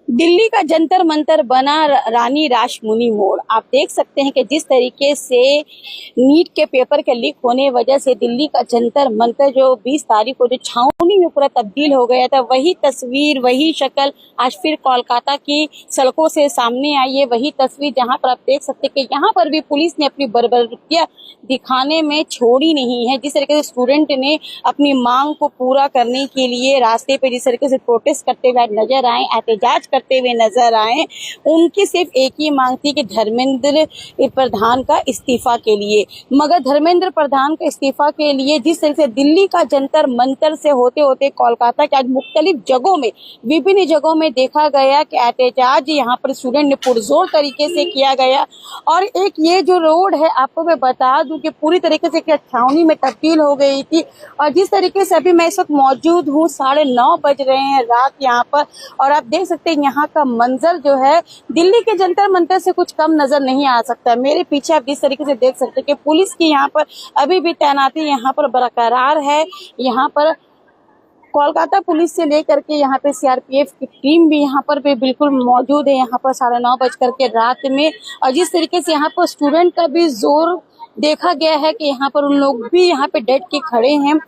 दिल्ली का जंतर मंतर बना रानी रासमुनी मोड़। आप देख सकते हैं कि जिस तरीके से नीट के पेपर के लीक होने वजह से दिल्ली का जंतर मंतर जो 20 तारीख को जो छावनी में पूरा तब्दील हो गया था, वही तस्वीर वही शक्ल आज फिर कोलकाता की सड़कों से सामने आई है। वही तस्वीर जहां पर आप देख सकते हैं कि यहाँ पर भी पुलिस ने अपनी बर्बरियत दिखाने में छोड़ी नहीं है। जिस तरीके से स्टूडेंट ने अपनी मांग को पूरा करने के लिए रास्ते पे जिस तरीके से प्रोटेस्ट करते हुए नजर आए, एहतजाज करते हुए नजर आए, उनकी सिर्फ एक ही मांग थी कि धर्मेंद्र प्रधान का इस्तीफा के लिए। मगर धर्मेंद्र प्रधान का इस्तीफा के लिए जिस तरह से दिल्ली का जंतर मंतर से होते होते कोलकाता के आज मुख्तलिफ जगहों में, विभिन्न जगहों में देखा गया कि एहतजाज यहाँ पर स्टूडेंट ने पुरजोर तरीके से किया गया। और एक ये जो रोड है, आपको मैं बता दूं कि पूरी तरीके से छावनी में तब्दील हो गई थी। और जिस तरीके से अभी मैं इस वक्त मौजूद हूँ, 9:30 बज रहे हैं रात यहाँ पर, और आप देख सकते हैं यहाँ का मंजर जो है दिल्ली के जंतर मंतर से कुछ कम नजर नहीं आ सकता। मेरे पीछे आप जिस तरीके से देख सकते हैं कि पुलिस की यहाँ पर अभी भी तैनाती यहाँ पर बरकरार है। यहाँ पर कोलकाता पुलिस से लेकर के यहाँ पे सीआरपीएफ की टीम भी यहाँ पर भी बिल्कुल मौजूद है यहाँ पर 9:30 बज के रात में। और जिस तरीके से यहाँ पर स्टूडेंट का भी जोर देखा गया है कि यहाँ पर उन लोग भी यहाँ पे डट के खड़े हैं।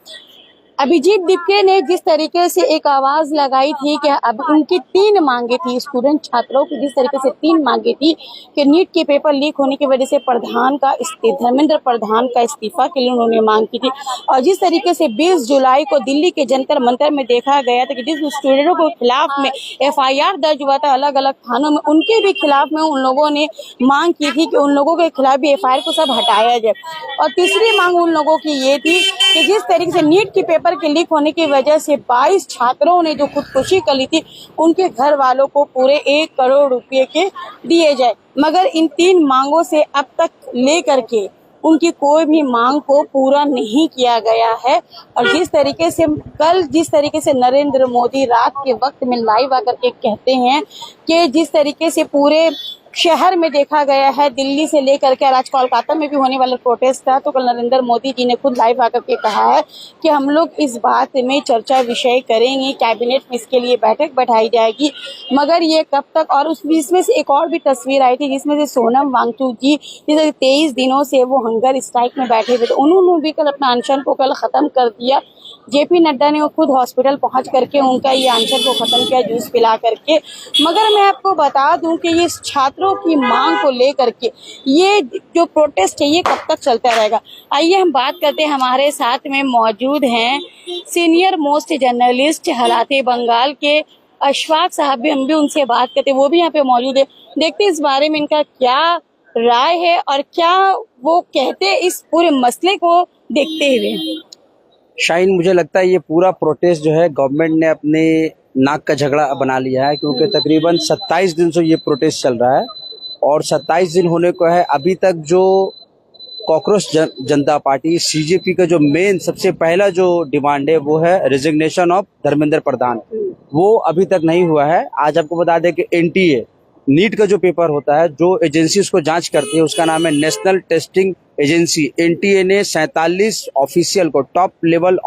अभिजीत दीपके ने जिस तरीके से एक आवाज लगाई थी कि अब उनकी 3 मांगे थी, स्टूडेंट छात्रों की जिस तरीके से 3 मांगे थी कि नीट के पेपर लीक होने की वजह से धर्मेंद्र प्रधान का इस्तीफा के लिए उन्होंने मांग की थी। और जिस तरीके से 20 जुलाई को दिल्ली के जंतर मंतर में देखा गया था कि जिस स्टूडेंटों के खिलाफ में एफआईआर दर्ज हुआ था अलग अलग थानों में, उनके भी खिलाफ में उन लोगों ने मांग की थी कि उन लोगों के खिलाफ भी एफआईआर को सब हटाया जाए। और तीसरी मांग उन लोगों की ये थी कि जिस तरीके से नीट की पेपर के लीक होने की वजह से 22 छात्रों ने जो खुदकुशी कर ली थी, उनके घर वालों को पूरे 1 करोड़ रुपए के दिए जाए। मगर इन 3 मांगों से अब तक लेकर के उनकी कोई भी मांग को पूरा नहीं किया गया है। और जिस तरीके से नरेंद्र मोदी रात के वक्त में लाइव आकर के कहते हैं कि जिस तरीके से पूरे शहर में देखा गया है, दिल्ली से लेकर के आज कोलकाता में भी होने वाला प्रोटेस्ट था, तो कल नरेंद्र मोदी जी ने खुद लाइव आकर के कहा है कि हम लोग इस बात में चर्चा विषय करेंगे, कैबिनेट में इसके लिए बैठक बैठाई जाएगी। मगर ये कब तक। और इसमें से एक और भी तस्वीर आई थी जिसमें से सोनम वांगचुक जी जिसे 23 दिनों से वो हंगर स्ट्राइक में बैठे हुए थे, उन्होंने भी कल अपना अनशन को कल खत्म कर दिया। जेपी नड्डा ने वो खुद हॉस्पिटल पहुंच करके उनका ये अनशन को खत्म किया, जूस पिला करके। मगर मैं आपको बता दूं कि ये छात्रों की मांग को लेकर के ये जो प्रोटेस्ट है ये कब तक चलता रहेगा। आइए हम बात करते हैं, हमारे साथ में मौजूद हैं सीनियर मोस्ट जर्नलिस्ट हालाते बंगाल के अशफाक साहब भी, हम भी उनसे बात करते हैं, वो भी यहाँ पे मौजूद है। देखते हैं इस बारे में इनका क्या राय है और क्या वो कहते हैं इस पूरे मसले को देखते हुए। शाहीन, मुझे लगता है ये पूरा प्रोटेस्ट जो है गवर्नमेंट ने अपने नाक का झगड़ा बना लिया है, क्योंकि तकरीबन 27 दिन से ये प्रोटेस्ट चल रहा है और 27 दिन होने को है। अभी तक जो कॉकरोच जनता पार्टी सीजेपी का जो मेन सबसे पहला जो डिमांड है वो है रिजिग्नेशन ऑफ धर्मेंद्र प्रधान, वो अभी तक नहीं हुआ है। आज आपको बता दें कि एनटीए नीट का जो पेपर होता है, जो एजेंसी उसको जांच करती है, उसका नाम है नेशनल टेस्टिंग एजेंसी। एनटीए ने 47 ऑफिशियल को, टॉप लेवल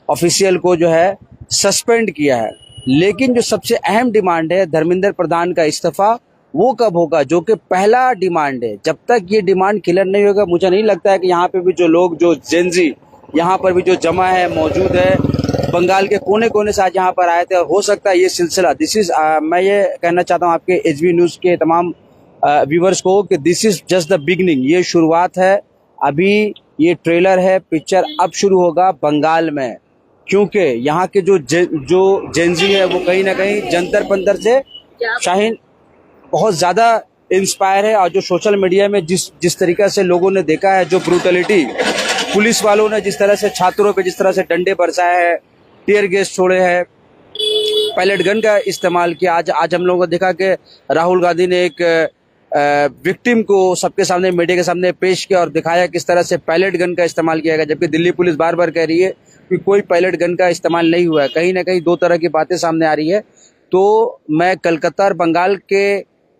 ऑफिशियल को जो है सस्पेंड किया है। लेकिन जो सबसे अहम डिमांड है धर्मेंद्र प्रधान का इस्तीफा, वो कब होगा, जो कि पहला डिमांड है। जब तक ये डिमांड क्लियर नहीं होगा, मुझे नहीं लगता है कि यहाँ पे भी जो लोग, जो जेनजी यहाँ पर भी जो जमा है, मौजूद है, बंगाल के कोने कोने से आज यहाँ पर आए थे, और हो सकता है ये सिलसिला मैं ये कहना चाहता हूँ आपके एचबी न्यूज के तमाम व्यूवर्स को कि this is just the beginning, ये शुरुआत है। अभी ये ट्रेलर है, पिक्चर अब शुरू होगा बंगाल में, क्योंकि यहाँ के जो जेनजी है वो कहीं ना कहीं जंतर पंतर से शाहीन बहुत ज्यादा इंस्पायर है। और जो सोशल मीडिया में जिस तरीके से लोगों ने देखा है, जो ब्रूटलिटी पुलिस वालों ने जिस तरह से छात्रों पे जिस तरह से डंडे बरसाए हैं, टीयर गैस छोड़े हैं, पैलेट गन का इस्तेमाल किया। आज हम लोगों को देखा कि राहुल गांधी ने एक विक्टिम को सबके सामने, मीडिया के सामने पेश किया और दिखाया किस तरह से पैलेट गन का इस्तेमाल किया गया, जबकि दिल्ली पुलिस बार बार कह रही है कि कोई पैलेट गन का इस्तेमाल नहीं हुआ है। कहीं ना कहीं 2 तरह की बातें सामने आ रही है। तो मैं कलकत्ता और बंगाल के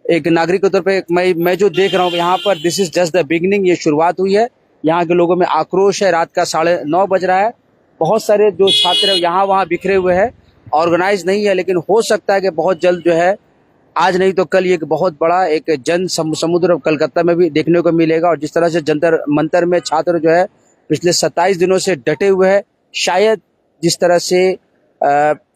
एक नागरिक के तौर पे मैं जो देख रहा हूँ यहाँ पर, this is just the beginning, ये शुरुआत हुई है। यहाँ के लोगों में आक्रोश है। रात का 9:30 बज रहा है, बहुत सारे जो छात्र यहाँ वहाँ बिखरे हुए हैं, ऑर्गेनाइज नहीं है, लेकिन हो सकता है कि बहुत जल्द जो है आज नहीं तो कल ये एक बहुत बड़ा एक समुद्र कलकत्ता में भी देखने को मिलेगा। और जिस तरह से जंतर मंतर में छात्र जो है पिछले 27 दिनों से डटे हुए हैं, शायद जिस तरह से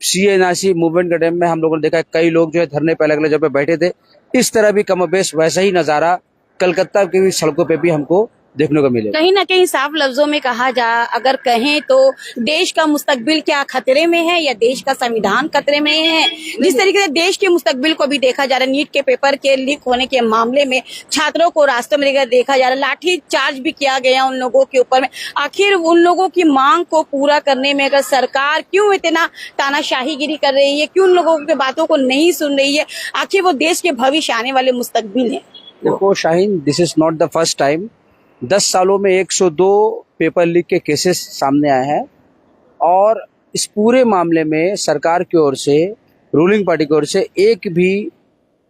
CA मूवमेंट के टाइम में हम लोगों ने देखा कई लोग जो है धरने पे अलग अलग जगह पे बैठे थे, इस तरह भी कमोबेश वैसा ही नजारा कलकत्ता की भी सड़कों पे भी हमको देखने को मिलेगा। कहीं ना कहीं साफ लफ्जों में कहा जा अगर कहें तो देश का मुस्तकबिल क्या खतरे में है या देश का संविधान खतरे में है? जिस तरीके से देश के मुस्तकबिल को भी देखा जा रहा है, नीट के पेपर के लीक होने के मामले में छात्रों को रास्तों में देखा जा रहा है, लाठी चार्ज भी किया गया उन लोगों के ऊपर में। आखिर उन लोगों की मांग को पूरा करने में अगर सरकार क्यों इतना तानाशाहीगिरी कर रही है, क्यों उन लोगों की बातों को नहीं सुन रही है? आखिर वो देश के भविष्य आने वाले मुस्तकबिल है। देखो Shaheen, this is not the first time. 10 सालों में 102 पेपर लीक के केसेस सामने आए हैं और इस पूरे मामले में सरकार की ओर से, रूलिंग पार्टी की ओर से एक भी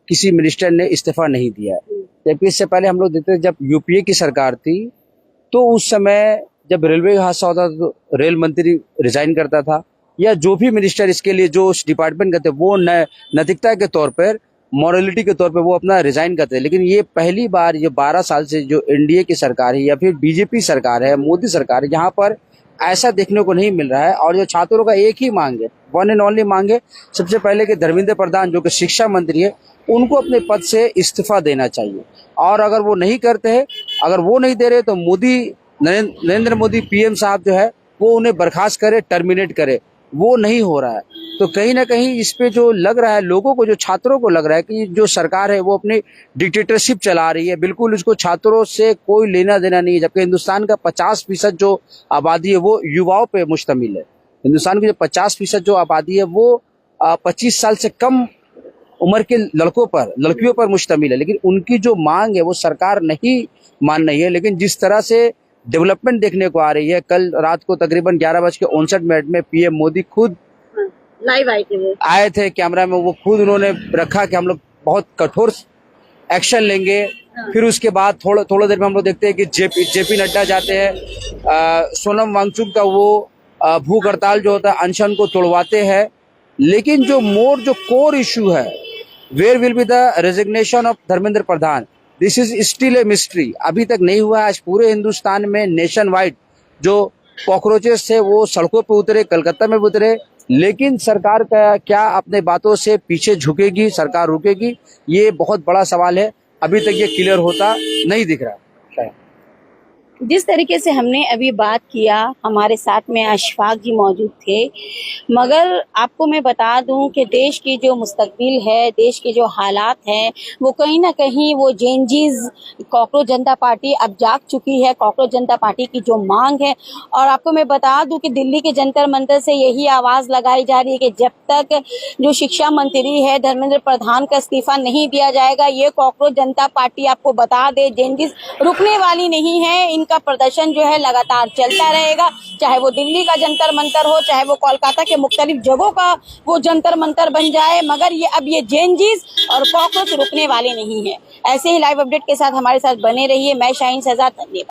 किसी मिनिस्टर ने इस्तीफा नहीं दिया है। जबकि इससे पहले हम लोग देखते थे जब यूपीए की सरकार थी तो उस समय जब रेलवे का हादसा होता था तो रेल मंत्री रिजाइन करता था, या जो भी मिनिस्टर इसके लिए जो उस डिपार्टमेंट का थे वो नैतिकता के तौर पर, मॉरलिटी के तौर पे वो अपना रिजाइन करते हैं। लेकिन ये पहली बार ये 12 साल से जो एनडीए की सरकार है या फिर बीजेपी सरकार है, मोदी सरकार है, यहाँ पर ऐसा देखने को नहीं मिल रहा है। और जो छात्रों का एक ही मांग है, वन एंड ओनली मांग है, सबसे पहले कि धर्मेंद्र प्रधान जो कि शिक्षा मंत्री है उनको अपने पद से इस्तीफा देना चाहिए। और अगर वो नहीं करते हैं, अगर वो नहीं दे रहे तो नरेंद्र मोदी पीएम साहब जो है वो उन्हें बर्खास्त करे, टर्मिनेट करे। वो नहीं हो रहा है तो कहीं ना कहीं इस पे जो लग रहा है लोगों को, जो छात्रों को लग रहा है कि जो सरकार है वो अपनी डिक्टेटरशिप चला रही है। बिल्कुल उसको छात्रों से कोई लेना देना नहीं है। जबकि हिंदुस्तान का 50% जो आबादी है वो युवाओं पे मुश्तमिल है। हिंदुस्तान की जो 50% जो आबादी है वो 25 साल से कम उम्र के लड़कियों पर मुश्तमिल है। लेकिन उनकी जो मांग है वो सरकार नहीं मान रही है। लेकिन जिस तरह से डेवलपमेंट देखने को आ रही है, कल रात को तकरीबन 11:59 में पीएम मोदी खुद लाइव आए थे कैमरा में। वो खुद उन्होंने रखा कि हम लोग बहुत कठोर एक्शन लेंगे। फिर उसके बाद थोड़ा देर में हम लोग देखते हैं कि जेपी नड्डा जाते हैं, सोनम वांगचुक का वो भूख हड़ताल जो होता है अनशन को तोड़वाते हैं। लेकिन जो कोर इशू है, where will be the resignation of Dharmendra Pradhan, this is still a mystery. अभी तक नहीं हुआ। आज पूरे हिंदुस्तान में नेशन वाइड जो कॉकरोचेस थे वो सड़कों पे उतरे, कलकत्ता में भी उतरे। लेकिन सरकार का क्या अपने बातों से पीछे झुकेगी, सरकार रुकेगी? ये बहुत बड़ा सवाल है। अभी तक ये क्लियर होता नहीं दिख रहा। जिस तरीके से हमने अभी बात किया, हमारे साथ में अशफाक जी मौजूद थे। मगर आपको मैं बता दूं कि देश की जो मुस्तकबिल है, देश के जो हालात हैं, वो कहीं ना कहीं वो जेनजीज कॉकरोच जनता पार्टी अब जाग चुकी है। कॉकरोच जनता पार्टी की जो मांग है, और आपको मैं बता दूं कि दिल्ली के जंतर मंतर से यही आवाज लगाई जा रही है कि जब तक जो शिक्षा मंत्री है धर्मेंद्र प्रधान का इस्तीफा नहीं दिया जाएगा, ये कॉकरोच जनता पार्टी आपको बता दे जेनजीज रुकने वाली नहीं है। का प्रदर्शन जो है लगातार चलता रहेगा, चाहे वो दिल्ली का जंतर मंतर हो, चाहे वो कोलकाता के मुख्तलिफ जगहों का वो जंतर मंतर बन जाए, मगर ये जेनजीज और कॉकरोच रुकने वाले नहीं है। ऐसे ही लाइव अपडेट के साथ हमारे साथ बने रहिए। मैं शाहीन शहजाद, धन्यवाद।